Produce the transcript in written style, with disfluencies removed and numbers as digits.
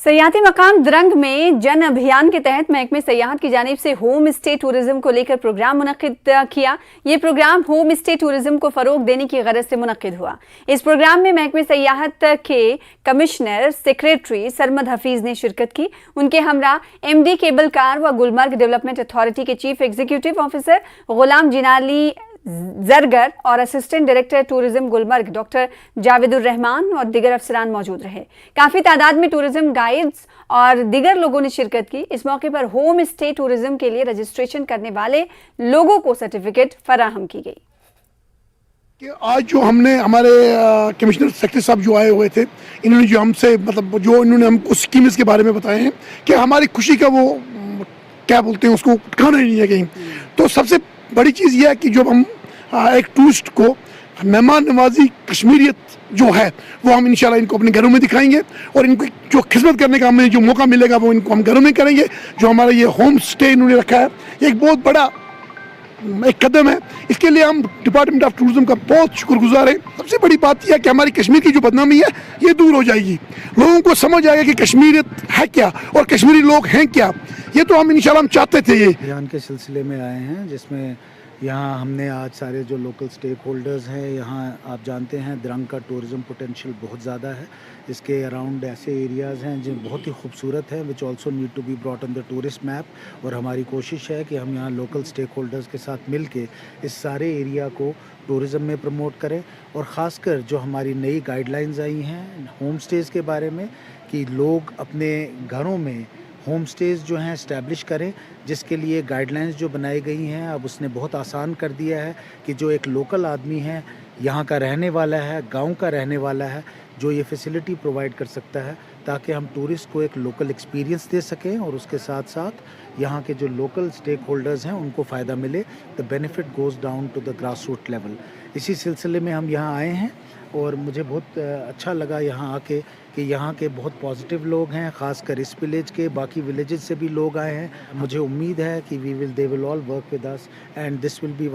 सयाहती मकाम द्रंग में जन अभियान के तहत महकमे सयाहत की जानिब से होम स्टे टूरिज्म को लेकर प्रोग्राम मुनक्किद किया। ये प्रोग्राम होम स्टे टूरिज्म को फरोग देने की गरज से मुनक्किद हुआ। इस प्रोग्राम में महकमे सयाहत के कमिश्नर सेक्रेटरी सरमद हफीज ने शिरकत की। उनके हमरा MD केबल कार व गुलमर्ग डेवलपमेंट अथॉरिटी के chief executive officer Ghulam Jinali Zargar और assistant director tourism Gulmarg doctor Javedur Rahman और दिगर अफसरान मौजूद रहे। काफ़ी तादाद में टूरिज्म गाइड्स और दिगर लोगों ने शिरकत की। इस मौके पर होम स्टे टूरिज्म के लिए रजिस्ट्रेशन करने वाले लोगों को सर्टिफिकेट फराहम की गई। कि आज जो हमने हमारे कमिश्नर सेक्रेटरी साहब जो आए हुए थे, इन्होंने जो हमसे जो इन्होंने हमको स्कीम्स के बारे में बताए हैं कि हमारी खुशी का वो क्या बोलते हैं उसको ठिकाना नहीं है कहीं। तो सबसे बड़ी चीज़ यह है कि जब हम एक टूरिस्ट को मेहमान नवाजी कश्मीरियत जो है वो हम इंशाल्लाह इनको अपने घरों में दिखाएंगे और इनको जो खिदमत करने का हमें जो मौका मिलेगा वो इनको हम घरों में करेंगे। जो हमारा ये होम स्टे इन्होंने रखा है ये एक बहुत बड़ा एक कदम है। इसके लिए हम डिपार्टमेंट ऑफ टूरिज्म का बहुत शुक्रगुजार है। सबसे बड़ी बात यह है कि हमारी कश्मीर की जो बदनामी है ये दूर हो जाएगी। लोगों को समझ आएगा कि कश्मीरियत है क्या और कश्मीरी लोग हैं क्या। ये तो हम इंशाल्लाह हम चाहते थे। ये अभियान के सिलसिले में आए हैं जिसमें यहाँ हमने आज सारे जो लोकल स्टेक होल्डर्स हैं, यहाँ आप जानते हैं द्रंग का टूरिज़म पोटेंशियल बहुत ज़्यादा है। इसके अराउंड ऐसे एरियाज़ हैं जो बहुत ही खूबसूरत हैं which also need to be brought on the tourist map. और हमारी कोशिश है कि हम यहाँ लोकल स्टेक होल्डर्स के साथ मिल के इस सारे एरिया को टूरिज़म में प्रमोट करें। और ख़ासकर जो हमारी नई गाइडलाइंस आई हैं होम स्टेज़ के बारे में कि लोग अपने घरों में होम स्टेज़ जो हैं इस्टेब्लिश करें, जिसके लिए गाइडलाइंस जो बनाई गई हैं अब उसने बहुत आसान कर दिया है कि जो एक लोकल आदमी है, यहाँ का रहने वाला है, गांव का रहने वाला है, जो ये फैसिलिटी प्रोवाइड कर सकता है ताकि हम टूरिस्ट को एक लोकल एक्सपीरियंस दे सकें और उसके साथ साथ यहाँ के जो लोकल स्टेक होल्डर्स हैं उनको फ़ायदा मिले। The benefit goes down to the grass root level. इसी सिलसिले में हम यहाँ आए हैं और मुझे बहुत अच्छा लगा यहाँ आके कि यहाँ के बहुत पॉजिटिव लोग हैं, ख़ासकर इस विलेज के, बाकी विलेजेस से भी लोग आए हैं। मुझे उम्मीद है कि they will all work with us and this will be